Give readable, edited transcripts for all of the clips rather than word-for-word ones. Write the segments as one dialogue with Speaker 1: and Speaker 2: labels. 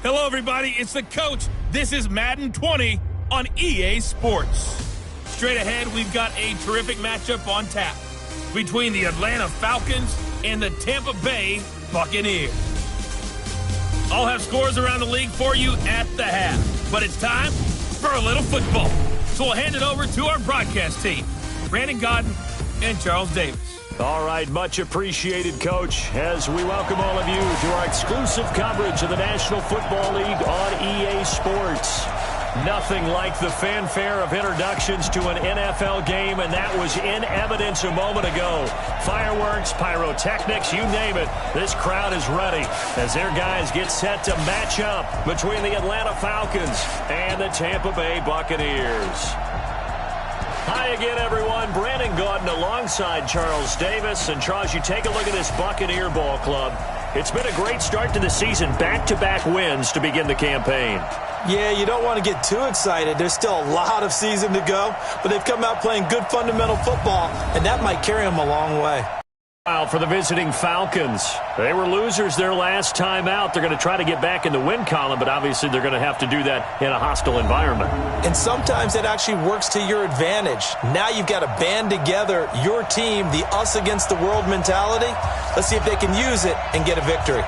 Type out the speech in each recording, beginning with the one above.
Speaker 1: Hello, everybody. It's the coach. This is Madden 20 on EA Sports. Straight ahead, we've got a terrific matchup on tap between the Atlanta Falcons and the Tampa Bay Buccaneers. I'll have scores around the league for you at the half, but it's time for a little football. So we'll hand it over to our broadcast team, Brandon Godden and Charles Davis.
Speaker 2: All right, much appreciated, Coach, as we welcome all of you to our exclusive coverage of the National Football League on EA Sports. Nothing like the fanfare of introductions to an NFL game, and that was in evidence a moment ago. Fireworks, pyrotechnics, you name it. This crowd is ready as their guys get set to match up between the Atlanta Falcons and the Tampa Bay Buccaneers. Hi again, everyone. Brandon Gaudin alongside Charles Davis. And, Charles, you take a look at this Buccaneer ball club. It's been a great start to the season. Back-to-back wins to begin the campaign.
Speaker 3: Yeah, you don't want to get too excited. There's still a lot of season to go. But they've come out playing good fundamental football, and that might carry them a long way.
Speaker 2: For the visiting Falcons. They were losers their last time out. They're going to try to get back in the win column, but obviously they're going to have to do that in a hostile environment.
Speaker 3: And sometimes it actually works to your advantage. Now you've got to band together your team, the us against the world mentality. Let's see if they can use it and get a victory.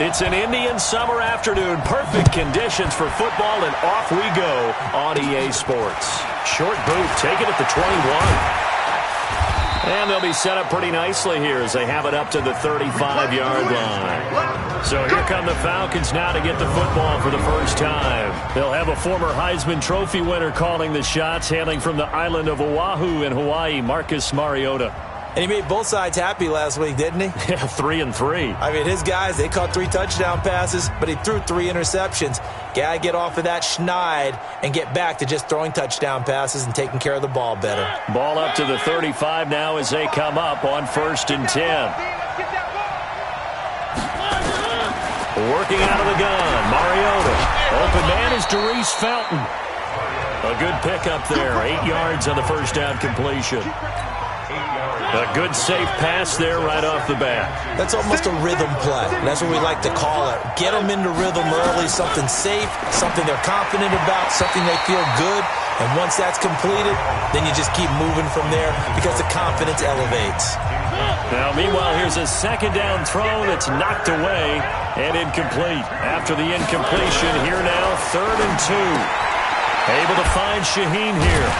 Speaker 2: It's an Indian summer afternoon. Perfect conditions for football, and off we go on EA Sports. Short boot, take it at the 21. And they'll be set up pretty nicely here as they have it up to the 35-yard line. So here come the Falcons now to get the football for the first time. They'll have a former Heisman Trophy winner calling the shots, hailing from the island of Oahu in Hawaii, Marcus Mariota.
Speaker 3: And he made both sides happy last week, didn't he?
Speaker 2: Yeah, 3-3.
Speaker 3: I mean, his guys, they caught 3 touchdown passes, but he threw 3 interceptions. Got to get off of that schneid and get back to just throwing touchdown passes and taking care of the ball better.
Speaker 2: Ball up to the 35 now as they come up on 1st and 10. Working out of the gun, Mariota. Open man is Darius Felton. A good pickup there, 8 yards on the first down completion. A good safe pass there right off the bat.
Speaker 3: That's almost a rhythm play. That's what we like to call it. Get them into rhythm early, something safe, something they're confident about, something they feel good. And once that's completed, then you just keep moving from there because the confidence elevates.
Speaker 2: Now, meanwhile, here's a second down throw that's knocked away and incomplete. After the incompletion, here now, 3rd and 2. Able to find Shaheen here.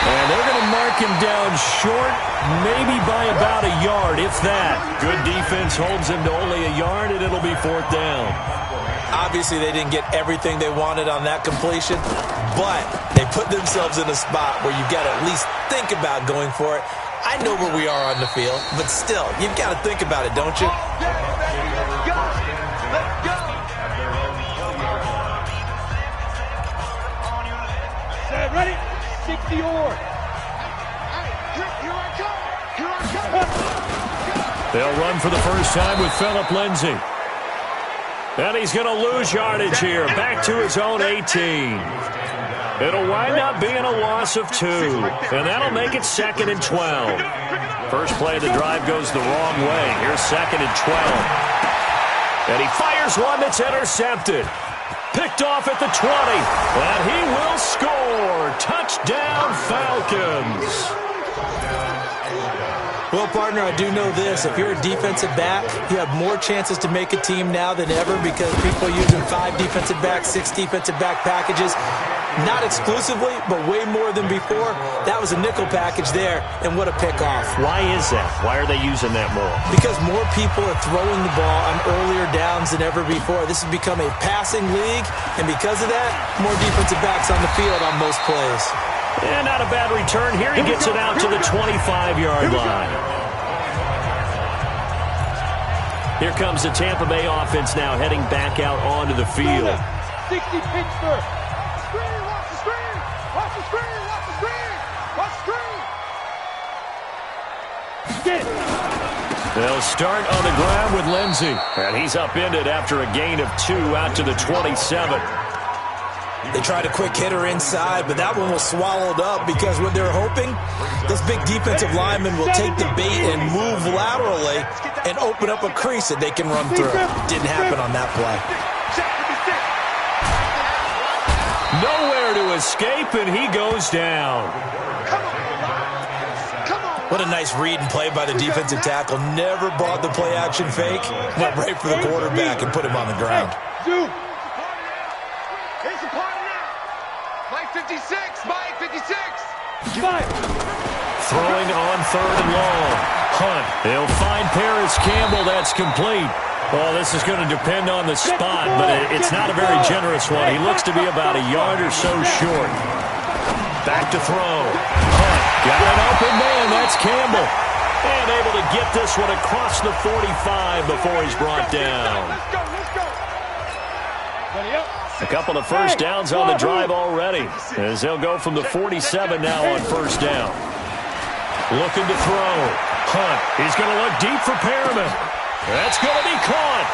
Speaker 2: And they're going to mark him down short, maybe by about a yard, if that. Good defense holds him to only a yard, and it'll be 4th down.
Speaker 3: Obviously, they didn't get everything they wanted on that completion, but they put themselves in a spot where you've got to at least think about going for it. I know where we are on the field, but still, you've got to think about it, don't you?
Speaker 4: Let's go! Set, ready? 60 or. Here I come! Here I come!
Speaker 2: They'll run for the first time with Phillip Lindsay. And he's going to lose yardage here. Back to his own 18. It'll wind up being a loss of 2. And that'll make it 2nd and 12. First play of the drive goes the wrong way. Here's 2nd and 12. And he fires one that's intercepted. Picked off at the 20. And he will score. Touchdown, Falcons.
Speaker 3: Well, partner, I do know this. If you're a defensive back, you have more chances to make a team now than ever because people are using 5 defensive backs, 6 defensive back packages. Not exclusively, but way more than before. That was a nickel package there, and what a pickoff.
Speaker 2: Why is that? Why are they using that more?
Speaker 3: Because more people are throwing the ball on earlier downs than ever before. This has become a passing league, and because of that, more defensive backs on the field on most plays.
Speaker 2: And not a bad return. Here he gets it out to the 25-yard line. Here comes the Tampa Bay offense now heading back out onto the field.
Speaker 4: 60 Pittsburgh. Screen, watch the screen. Watch the screen, watch the screen. Watch the screen.
Speaker 2: They'll start on the ground with Lindsay. And he's upended after a gain of 2 out to the 27.
Speaker 3: They tried a quick hitter inside, but that one was swallowed up because what they're hoping, those big defensive linemen will take the bait and move laterally and open up a crease that they can run through. Didn't happen on that play.
Speaker 2: Nowhere to escape, and he goes down.
Speaker 3: What a nice read and play by the defensive tackle. Never brought the play-action fake. Went right for the quarterback and put him on the ground.
Speaker 4: It's a party now. Mike 56, Mike 56.
Speaker 2: Throwing on 3rd and long. Hunt. They'll find Paris Campbell. That's complete. Well, this is going to depend on the spot, but it's not a very generous one. He looks to be about a yard or so short. Back to throw. Hunt. Got an open man. That's Campbell. And able to get this one across the 45 before he's brought down.
Speaker 4: Let's go. Ready up.
Speaker 2: A couple of first downs on the drive already, as they'll go from the 47 now on first down. Looking to throw. Hunt. He's going to look deep for Perriman. That's going to be caught.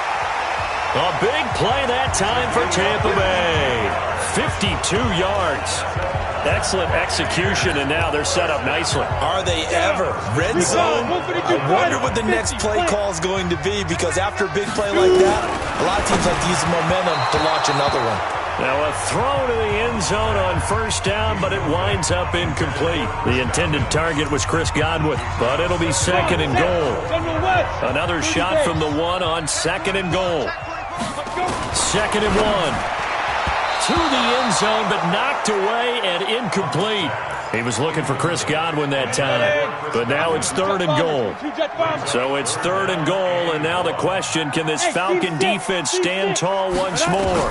Speaker 2: A big play that time for Tampa Bay. 52 yards. Excellent execution, and now they're set up nicely.
Speaker 3: Are they ever? Red zone? I wonder what the next play call is going to be, because after a big play like that, a lot of teams like to use the momentum to launch another one.
Speaker 2: Now a throw to the end zone on first down, but it winds up incomplete. The intended target was Chris Godwin, but it'll be 2nd and goal. Another shot from the 1 on 2nd and goal. 2nd and 1. To the end zone, but knocked away and incomplete. He was looking for Chris Godwin that time, but now it's 3rd and goal. So it's 3rd and goal, and now the question, can this Falcon defense stand tall once more?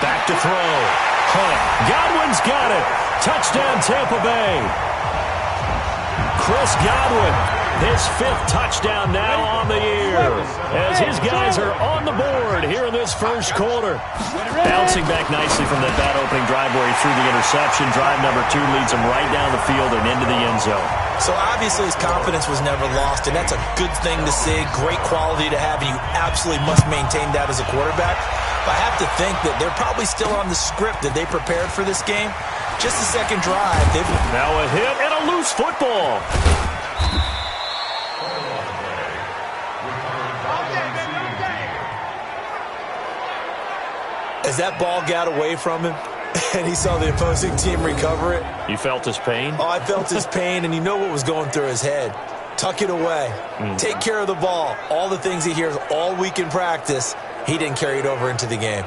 Speaker 2: Back to throw. Hunt. Godwin's got it. Touchdown, Tampa Bay. Chris Godwin, his 5th touchdown now on the year, as his guys are on the board here in this first quarter. Bouncing back nicely from that bad opening drive where he threw the interception. Drive number 2 leads him right down the field and into the end zone.
Speaker 3: So obviously his confidence was never lost, and that's a good thing to see. Great quality to have, and you absolutely must maintain that as a quarterback. But I have to think that they're probably still on the script that they prepared for this game. Just the second drive.
Speaker 2: Now a hit and a loose football.
Speaker 3: As that ball got away from him and he saw the opposing team recover it.
Speaker 2: You felt his pain?
Speaker 3: Oh, I felt his pain, and you know what was going through his head. Tuck it away. Take care of the ball. All the things he hears all week in practice, he didn't carry it over into the game.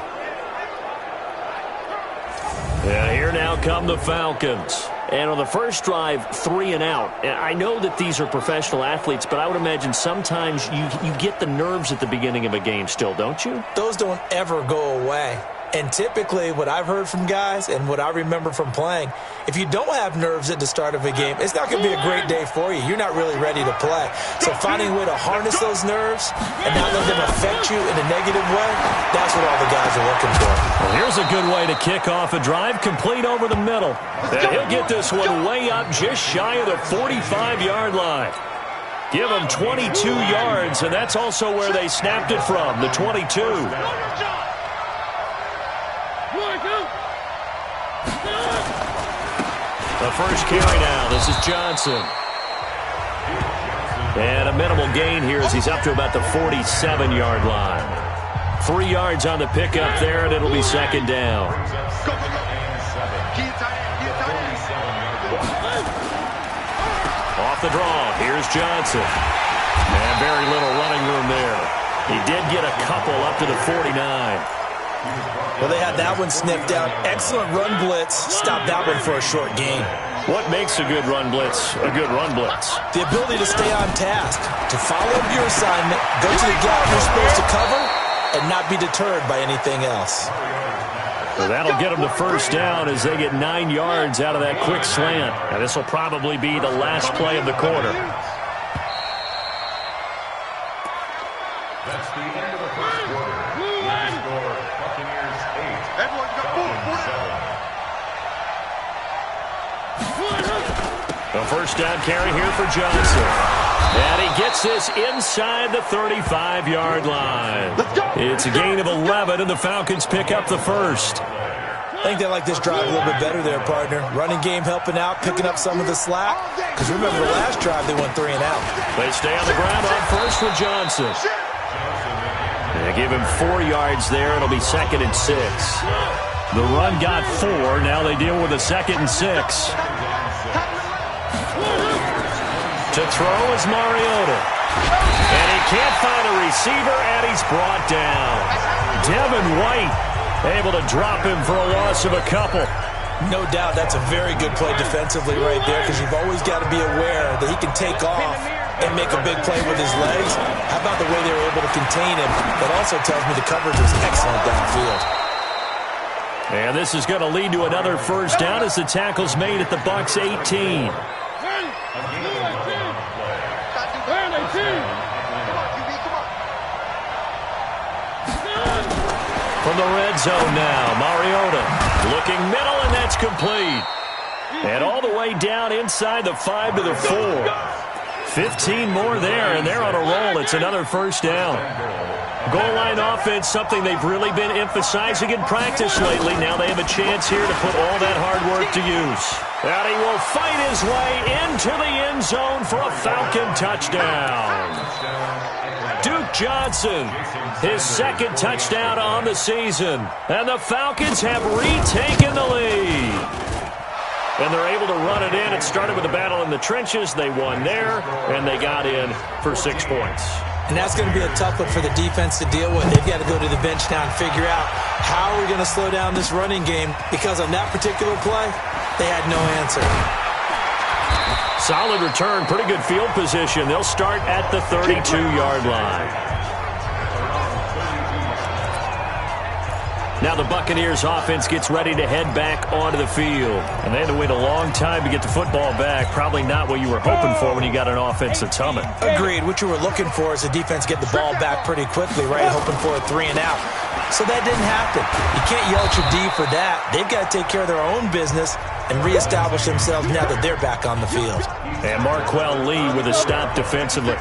Speaker 2: Yeah, here now come the Falcons. And on the first drive, 3 and out. And I know that these are professional athletes, but I would imagine sometimes you get the nerves at the beginning of a game still, don't you?
Speaker 3: Those don't ever go away. And typically what I've heard from guys and what I remember from playing, if you don't have nerves at the start of a game, it's not going to be a great day for you. You're not really ready to play. So finding a way to harness those nerves and not let them affect you in a negative way, that's what all the guys are looking for.
Speaker 2: Well, here's a good way to kick off a drive, complete over the middle. And he'll get this one way up just shy of the 45-yard line. Give them 22 yards, and that's also where they snapped it from, the 22. The first carry now. This is Johnson. And a minimal gain here as he's up to about the 47-yard line. 3 yards on the pickup there, and it'll be second down. Off the draw, here's Johnson. And very little running room there. He did get a couple up to the 49.
Speaker 3: Well, they had that one sniffed out. Excellent run blitz. Stopped that one for a short gain.
Speaker 2: What makes a good run blitz a good run blitz?
Speaker 3: The ability to stay on task, to follow up your assignment, go to the gap you're supposed to cover, and not be deterred by anything else.
Speaker 2: So that'll get them the first down as they get 9 yards out of that quick slant. And this will probably be the last play of the quarter.
Speaker 4: That's the end of the first quarter. Score, Buccaneers 8. Everyone's got 4.
Speaker 2: The first down carry here for Johnson. And he gets this inside the 35-yard line. It's a gain of 11, and the Falcons pick up the first.
Speaker 3: I think they like this drive a little bit better there, partner. Running game helping out, picking up some of the slack. Because remember, the last drive they went 3 and out.
Speaker 2: They stay on the ground on first with Johnson. They give him 4 yards there. It'll be 2nd and 6. The run got 4. Now they deal with a 2nd and 6. To throw is Mariota. And he can't find a receiver, and he's brought down. Devin White able to drop him for a loss of a couple.
Speaker 3: No doubt that's a very good play defensively right there, because you've always got to be aware that he can take off and make a big play with his legs. How about the way they were able to contain him? That also tells me the coverage was excellent downfield.
Speaker 2: And this is going to lead to another first down as the tackle's made at the Bucs 18. From the red zone now, Mariota looking middle, and that's complete. And all the way down inside the 5 to the 4. 15 more there, and they're on a roll. It's another first down. Goal line offense, something they've really been emphasizing in practice lately. Now they have a chance here to put all that hard work to use. And he will fight his way into the end zone for a Falcon touchdown. Duke Johnson, his 2nd touchdown on the season. And the Falcons have retaken the lead. And they're able to run it in. It started with a battle in the trenches. They won there, and they got in for 6 points.
Speaker 3: And that's going to be a tough one for the defense to deal with. They've got to go to the bench now and figure out how are we going to slow down this running game, because on that particular play, they had no answer.
Speaker 2: Solid return, pretty good field position. They'll start at the 32-yard line. Now the Buccaneers offense gets ready to head back onto the field. And they had to wait a long time to get the football back. Probably not what you were hoping for when you got an offense that's humming.
Speaker 3: Agreed. What you were looking for is the defense get the ball back pretty quickly, right? Hoping for a 3 and out. So that didn't happen. You can't yell at your D for that. They've got to take care of their own business and reestablish themselves now that they're back on the field.
Speaker 2: And Marquell Lee with a stop defensively.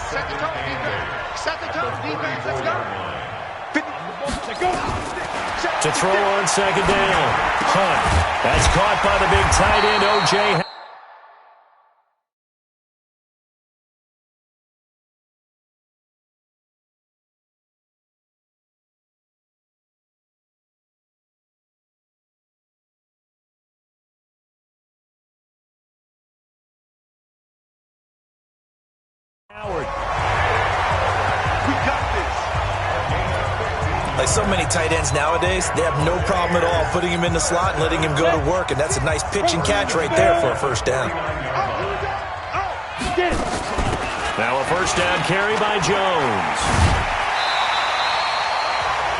Speaker 4: Set the tone, defense. Let's go.
Speaker 2: To throw on second down. Hunt. That's caught by the big tight end, O.J. Howard.
Speaker 4: We got this.
Speaker 3: Like so many tight ends nowadays, they have no problem at all putting him in the slot and letting him go to work, and that's a nice pitch and catch right there for a first down.
Speaker 2: Now a first down carry by Jones.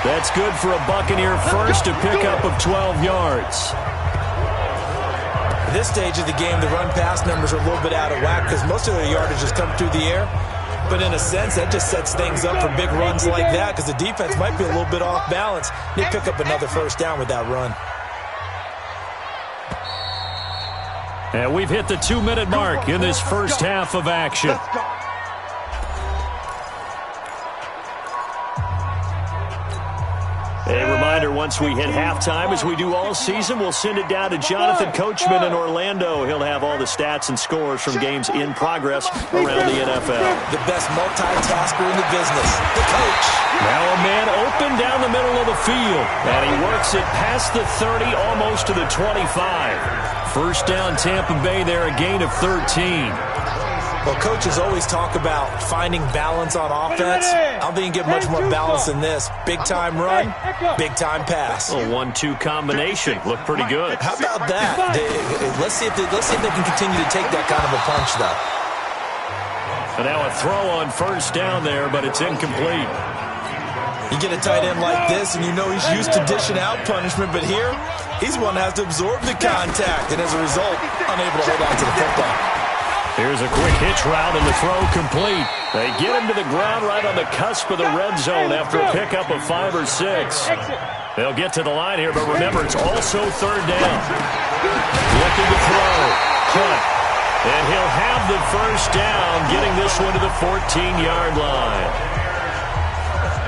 Speaker 2: That's good for a Buccaneer first, to pick up of 12 yards.
Speaker 3: At this stage of the game, the run-pass numbers are a little bit out of whack because most of their yardage has come through the air. But in a sense, that just sets things up for big runs like that because the defense might be a little bit off balance. They pick up another first down with that run.
Speaker 2: And we've hit the 2-minute mark in this first half of action. A reminder, once we hit halftime, as we do all season, we'll send it down to Jonathan Coachman in Orlando. He'll have all the stats and scores from games in progress around the NFL.
Speaker 3: The best multitasker in the business, the coach.
Speaker 2: Now a man open down the middle of the field, and he works it past the 30, almost to the 25. First down, Tampa Bay there, a gain of 13.
Speaker 3: Well, coaches always talk about finding balance on offense. I don't think you get much more balance than this. Big-time run, big-time pass.
Speaker 2: A 1-2 combination. Looked pretty good.
Speaker 3: How about that? Let's see if they can continue to take that kind of a punch, though.
Speaker 2: And now a throw on first down there, but it's incomplete.
Speaker 3: You get a tight end like this, and you know he's used to dishing out punishment, but here, he's one that has to absorb the contact, and as a result, unable to hold on to the football.
Speaker 2: Here's a quick hitch route, and the throw complete. They get him to the ground right on the cusp of the red zone after a pickup of 5 or 6. They'll get to the line here, but remember, it's also third down. Looking to throw. Hunt. And he'll have the first down, getting this one to the 14-yard line.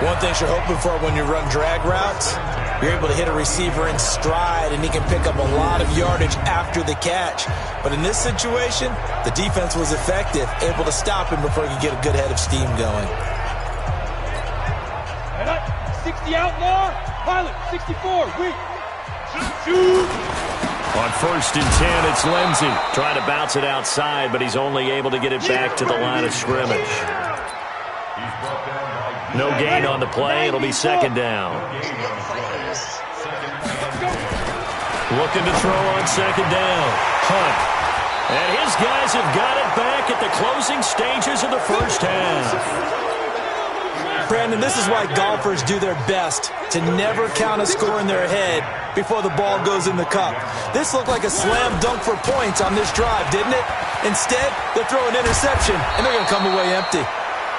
Speaker 3: One thing you're hoping for when you run drag routes, you're able to hit a receiver in stride, and he can pick up a lot of yardage after the catch. But in this situation, the defense was effective, able to stop him before he could get a good head of steam going.
Speaker 4: 60 outlaw, pilot, 64, weak.
Speaker 2: On first and 10, it's Lindsey. Trying to bounce it outside, but he's only able to get it back to the line of scrimmage. No gain on the play. It'll be second down. Looking to throw on second down. Hunt. And his guys have got it back at the closing stages of the first half.
Speaker 3: Brandon, this is why golfers do their best to never count a score in their head before the ball goes in the cup. This looked like a slam dunk for points on this drive, didn't it? Instead, they'll throw an interception, and they're going to come away empty.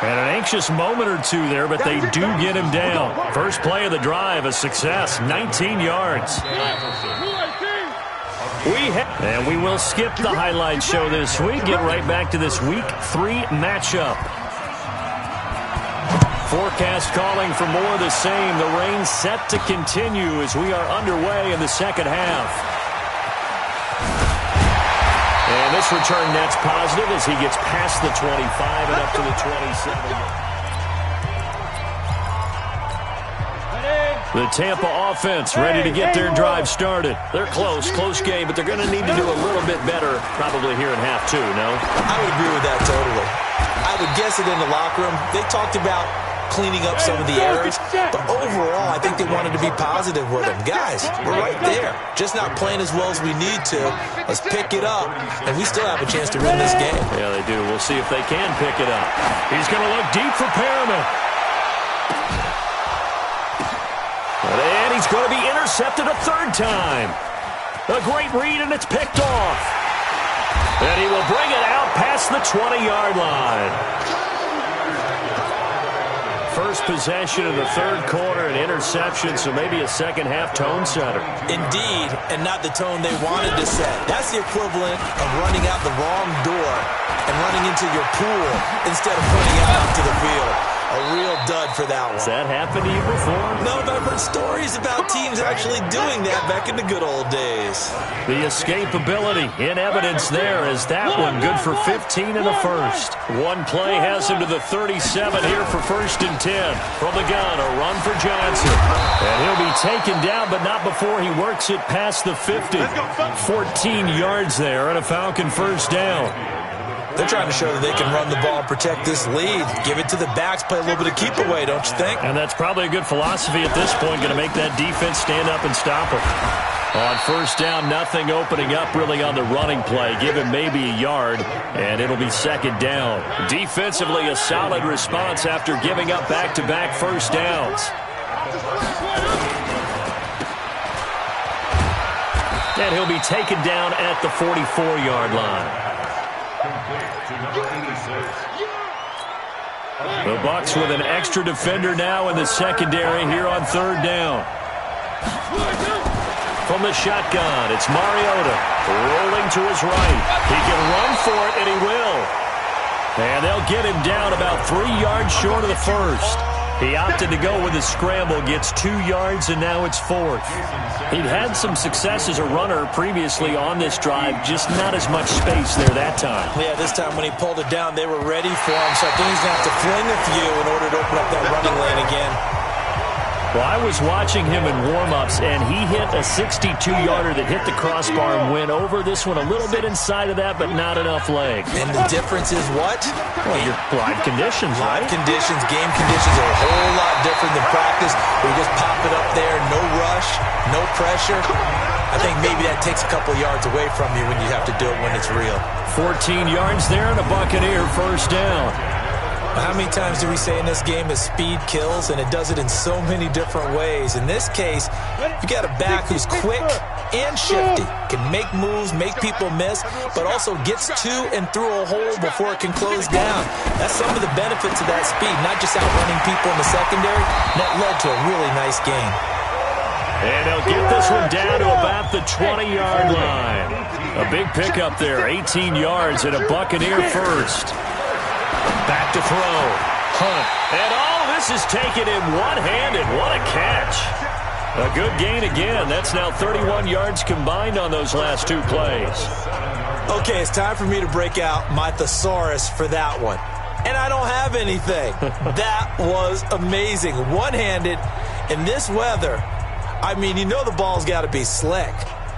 Speaker 2: And an anxious moment or two there, but they do get him down. First play of the drive, a success, 19 yards. And we will skip the highlight show this week. Get right back to this Week 3 matchup. Forecast calling for more of the same. The rain set to continue as we are underway in the second half. And this return net's positive as he gets past the 25 and up to the 27. The Tampa offense ready to get their drive started. They're close game, but they're going to need to do a little bit better probably here in half 2, no?
Speaker 3: I would agree with that totally. I would guess it in the locker room. They talked about cleaning up some of the errors, but overall, I think they wanted to be positive with them. Guys, we're right there. Just not playing as well as we need to. Let's pick it up, and we still have a chance to win this game.
Speaker 2: Yeah, they do. We'll see if they can pick it up. He's going to look deep for Perriman. And he's going to be intercepted a third time. A great read, and it's picked off. And he will bring it out past the 20-yard line. First possession of the third quarter, an interception, so maybe a second-half tone setter.
Speaker 3: Indeed, and not the tone they wanted to set. That's the equivalent of running out the wrong door and running into your pool instead of putting it out to the field. A real dud for that one.
Speaker 2: Has that happened to you before?
Speaker 3: No, but I've heard stories about teams actually doing that back in the good old days.
Speaker 2: The escapability in evidence there is that one good for 15 in the first. One play has him to the 37 here for first and 10. From the gun, a run for Johnson. And he'll be taken down, but not before he works it past the 50. 14 yards there and a Falcon first down.
Speaker 3: They're trying to show that they can run the ball and protect this lead. Give it to the backs, play a little bit of keep away, don't you think?
Speaker 2: And that's probably a good philosophy at this point, going to make that defense stand up and stop it. On first down, nothing opening up really on the running play. Give him maybe a yard, and it'll be second down. Defensively, a solid response after giving up back-to-back first downs. And he'll be taken down at the 44-yard line. The Bucs with an extra defender now in the secondary here on third down. From the shotgun, it's Mariota rolling to his right. He can run for it, and he will. And they'll get him down about 3 yards short of the first. He opted to go with a scramble, gets 2 yards, and now it's fourth. He'd had some success as a runner previously on this drive, just not as much space there that time.
Speaker 3: Yeah, this time when he pulled it down, they were ready for him, so I think he's going to have to fling a few in order to open up that running lane again.
Speaker 2: Well, I was watching him in warm-ups, and he hit a 62-yarder that hit the crossbar and went over. This one a little bit inside of that, but not enough leg.
Speaker 3: And the difference is what?
Speaker 2: Well, your live conditions, right?
Speaker 3: Live conditions, game conditions are a whole lot different than practice. We just pop it up there, no rush, no pressure. I think maybe that takes a couple yards away from you when you have to do it when it's real. 14
Speaker 2: yards there and a Buccaneer first down.
Speaker 3: How many times do we say in this game is speed kills, and it does it in so many different ways. In this case, you got a back who's quick and shifty, can make moves, make people miss, but also gets to and through a hole before it can close down. That's some of the benefits of that speed, not just outrunning people in the secondary. That led to a really nice game.
Speaker 2: And they'll get this one down to about the 20-yard line. A big pickup there, 18 yards and a Buccaneer first. Back to throw. Hunt. And all this is taken in one-handed. What a catch. A good gain again. That's now 31 yards combined on those last two plays.
Speaker 3: Okay, it's time for me to break out my thesaurus for that one. And I don't have anything. That was amazing. One-handed in this weather. I mean, you know the ball's got to be slick.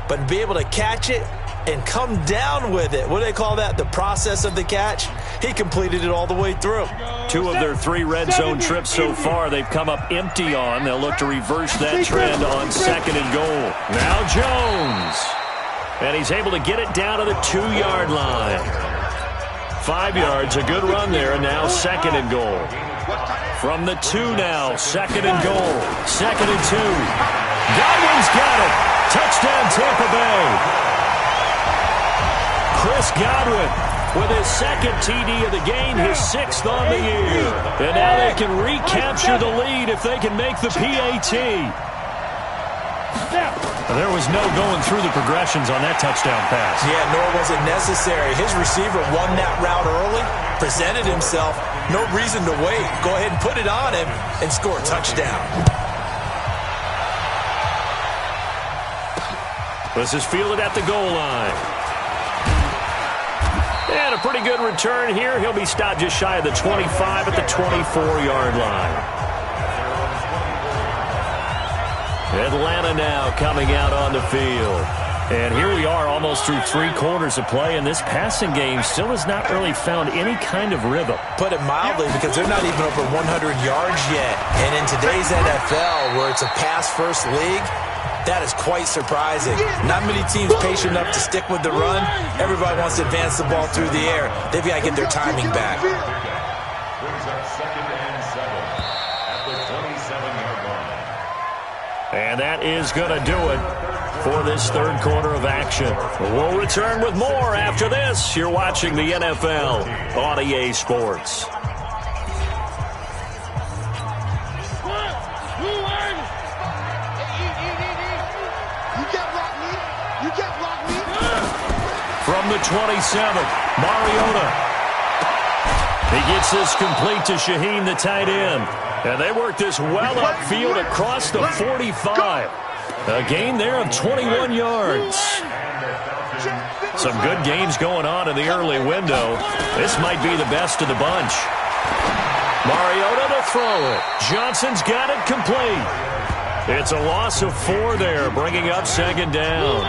Speaker 3: But to be able to catch it and come down with it. What do they call that? The process of the catch? He completed it all the way through.
Speaker 2: 2 of their 3 red zone trips so far they've come up empty on. They'll look to reverse that trend on second and goal. Now Jones. And he's able to get it down to the 2-yard line. 5 yards, a good run there, and now second and goal. From the 2 now, second and goal. Second and 2. Godwin's got it. Touchdown Tampa Bay. Chris Godwin with his second TD of the game, his 6th on the year. And now they can recapture the lead if they can make the PAT. There was no going through the progressions on that touchdown pass.
Speaker 3: Yeah, nor was it necessary. His receiver won that route early, presented himself. No reason to wait. Go ahead and put it on him and score a touchdown.
Speaker 2: This is fielded at the goal line. And a pretty good return here. He'll be stopped just shy of the 25 at the 24-yard line. Atlanta now coming out on the field. And here we are almost through 3 quarters of play, and this passing game still has not really found any kind of rhythm.
Speaker 3: Put it mildly, because they're not even over 100 yards yet. And in today's NFL, where it's a pass-first league, that is quite surprising. Not many teams patient enough to stick with the run. Everybody wants to advance the ball through the air. They've got to get their timing back.
Speaker 2: And that is going to do it for this third quarter of action. We'll return with more after this. You're watching the NFL on EA Sports. From the 27, Mariota. He gets this complete to Shaheen, the tight end. And they work this well upfield across the 45. A gain there of 21 yards. Some good games going on in the early window. This might be the best of the bunch. Mariota to throw it. Johnson's got it complete. It's a loss of 4 there, bringing up second down.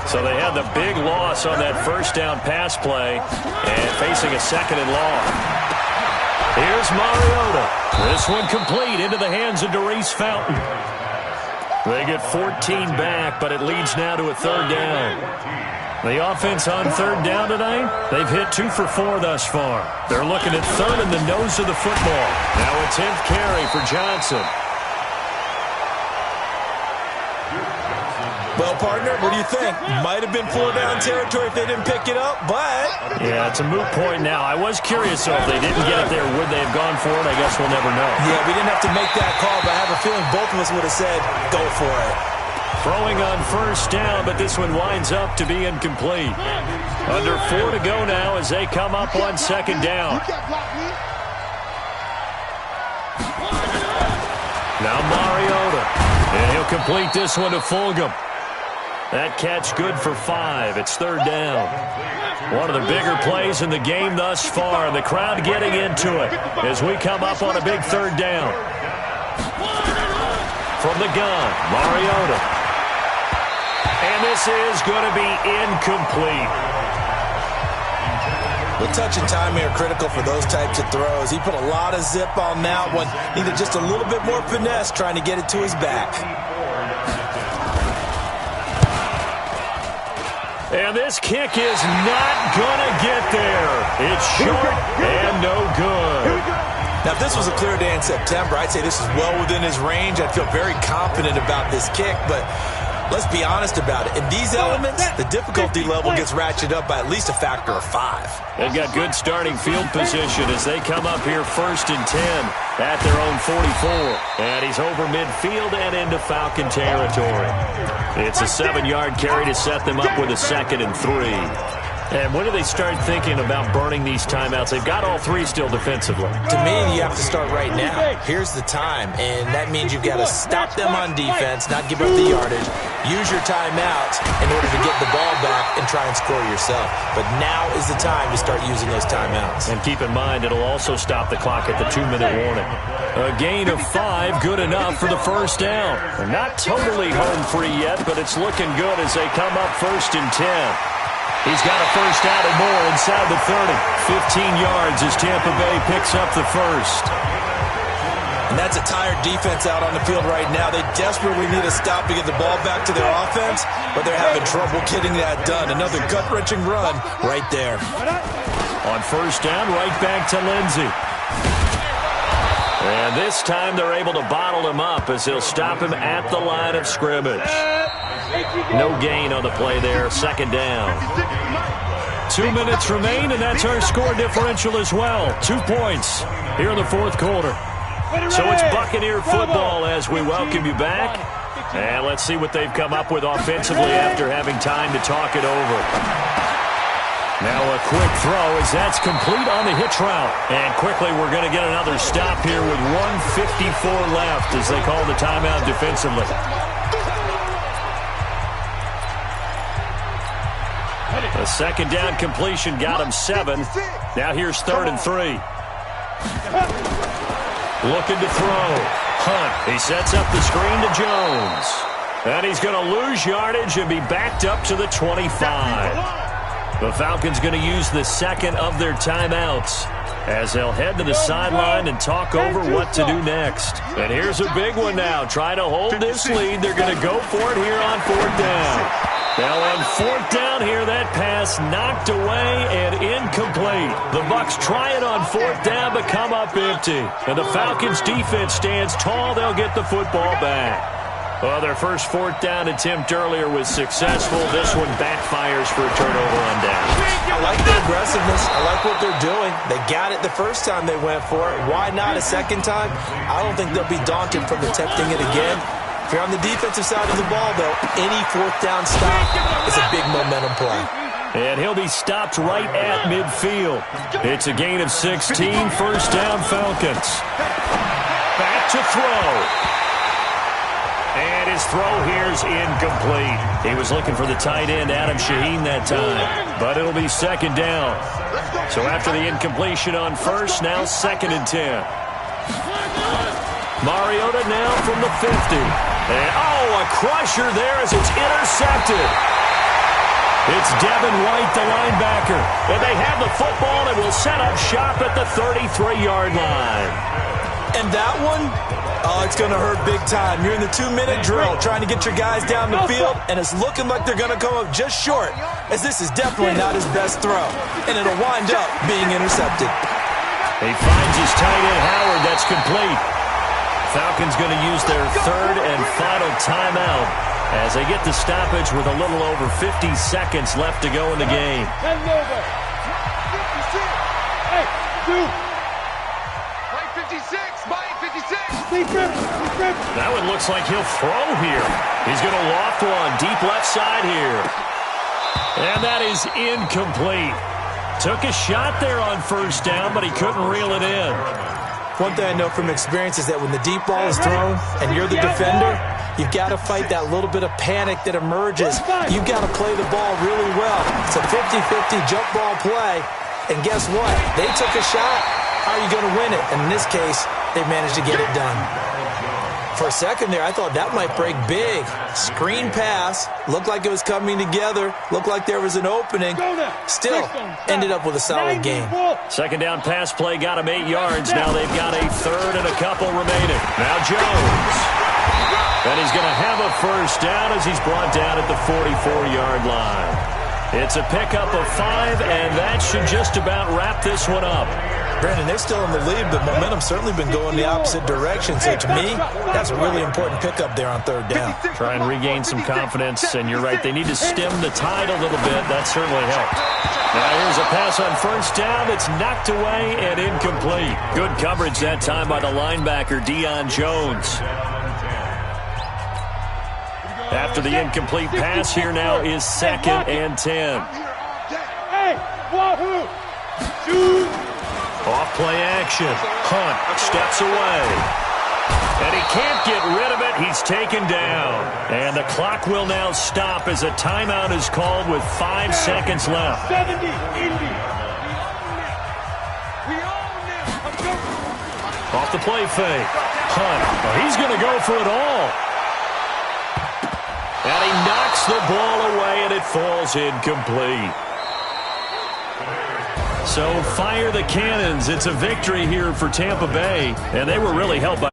Speaker 2: So they had the big loss on that first down pass play and facing a second and long. Here's Mariota. This one complete into the hands of Darius Fountain. They get 14 back, but it leads now to a third down. The offense on third down tonight, they've hit 2 for 4 thus far. They're looking at third in the nose of the football. Now a 10th carry for Johnson.
Speaker 3: Well, partner, what do you think? Might have been 4-down territory if they didn't pick it up, but...
Speaker 2: Yeah, it's a moot point now. I was curious, so if they didn't get it there, would they have gone for it? I guess we'll never know.
Speaker 3: Yeah, we didn't have to make that call, but I have a feeling both of us would have said, go for it.
Speaker 2: Throwing on first down, but this one winds up to be incomplete. Under 4 to go now as they come up on second down. Now Mariota, and he'll complete this one to Fulgham. That catch good for 5. It's third down. One of the bigger plays in the game thus far, and the crowd getting into it as we come up on a big third down. From the gun, Mariota. And this is going to be incomplete.
Speaker 3: The touch and time here are critical for those types of throws. He put a lot of zip on that one. Needed just a little bit more finesse trying to get it to his back.
Speaker 2: And this kick is not going to get there. It's short and no good.
Speaker 3: Now, if this was a clear day in September, I'd say this is well within his range. I'd feel very confident about this kick, but let's be honest about it. In these elements, the difficulty level gets ratcheted up by at least a factor of 5.
Speaker 2: They've got good starting field position as they come up here first and 10 at their own 44. And he's over midfield and into Falcon territory. It's a 7-yard carry to set them up with a 2nd and 3. And when do they start thinking about burning these timeouts? They've got all 3 still defensively.
Speaker 3: To me, you have to start right now. Here's the time, and that means you've got to stop them on defense, not give up the yardage, use your timeouts in order to get the ball back and try and score yourself. But now is the time to start using those timeouts.
Speaker 2: And keep in mind, it'll also stop the clock at the 2-minute warning. A gain of 5, good enough for the first down. They're not totally home free yet, but it's looking good as they come up first and 10. He's got a first down and more inside the 30. 15 yards as Tampa Bay picks up the first.
Speaker 3: And that's a tired defense out on the field right now. They desperately need a stop to get the ball back to their offense, but they're having trouble getting that done. Another gut-wrenching run right there.
Speaker 2: On first down, right back to Lindsey. And this time they're able to bottle him up as they'll stop him at the line of scrimmage. No gain on the play there, second down. 2 minutes remain, and that's our score differential as well. 2 points here in the fourth quarter. So it's Buccaneer football as we welcome you back. And let's see what they've come up with offensively after having time to talk it over. Now a quick throw as that's complete on the hitch route. And quickly we're going to get another stop here with 1:54 left as they call the timeout defensively. A second down completion got him 7. Now here's 3rd and 3. Looking to throw. Hunt. He sets up the screen to Jones. And he's going to lose yardage and be backed up to the 25. The Falcons going to use the second of their timeouts as they'll head to the sideline and talk over what to do next. And here's a big one now. Trying to hold this lead. They're going to go for it here on 4th down. Now on 4th down here, that pass knocked away and incomplete. The Bucs try it on 4th down but come up empty. And the Falcons defense stands tall. They'll get the football back. Well, their first 4th down attempt earlier was successful. This one backfires for a turnover on down.
Speaker 3: I like their aggressiveness. I like what they're doing. They got it the first time they went for it. Why not a second time? I don't think they'll be daunted from attempting it again. If you're on the defensive side of the ball, though, any 4th down stop is a big momentum play.
Speaker 2: And he'll be stopped right at midfield. It's a gain of 16, first down Falcons. Back to throw. And his throw here's incomplete. He was looking for the tight end, Adam Shaheen, that time. But it'll be second down. So after the incompletion on first, now 2nd and 10. Mariota now from the 50. And, a crusher there as it's intercepted. It's Devin White, the linebacker. And they have the football and will set up shop at the 33-yard line.
Speaker 3: And that one, it's going to hurt big time. You're in the 2-minute drill trying to get your guys down the field, and it's looking like they're going to come up just short, as this is definitely not his best throw. And it'll wind up being intercepted.
Speaker 2: He finds his tight end, Howard. That's complete. Falcons going to use their 3rd and final timeout as they get the stoppage with a little over 50 seconds left to go in the game.
Speaker 4: Hand over. 56. Hey, dude. Mike 56. Mike 56.
Speaker 2: That one looks like he'll throw here. He's going to loft one deep left side here. And that is incomplete. Took a shot there on first down, but he couldn't reel it in.
Speaker 3: One thing I know from experience is that when the deep ball is thrown and you're the defender, you've got to fight that little bit of panic that emerges. You've got to play the ball really well. It's a 50-50 jump ball play. And guess what? They took a shot. How are you going to win it? And in this case, they managed to get it done. For a second there, I thought that might break big. Screen pass. Looked like it was coming together. Looked like there was an opening. Still, ended up with a solid game.
Speaker 2: Second down pass play got him 8 yards. Now they've got a third and a couple remaining. Now Jones. And he's going to have a first down as he's brought down at the 44-yard line. It's a pickup of 5, and that should just about wrap this one up.
Speaker 3: Brandon, they're still in the lead, but momentum's certainly been going the opposite direction. So to me, that's a really important pickup there on third down.
Speaker 2: Try and regain some confidence, and you're right, they need to stem the tide a little bit. That certainly helped. Now here's a pass on first down that's knocked away and incomplete. Good coverage that time by the linebacker, Deion Jones. After the incomplete pass, here now is 2nd and 10.
Speaker 4: Hey, wahoo! Shoot!
Speaker 2: Off play action. Hunt steps away. And he can't get rid of it. He's taken down. And the clock will now stop as a timeout is called with 5 seconds left.
Speaker 4: 70, Indy. We own this.
Speaker 2: Off the play fake. Hunt. He's going to go for it all. And he knocks the ball away, and it falls incomplete. So fire the cannons. It's a victory here for Tampa Bay, and they were really helped by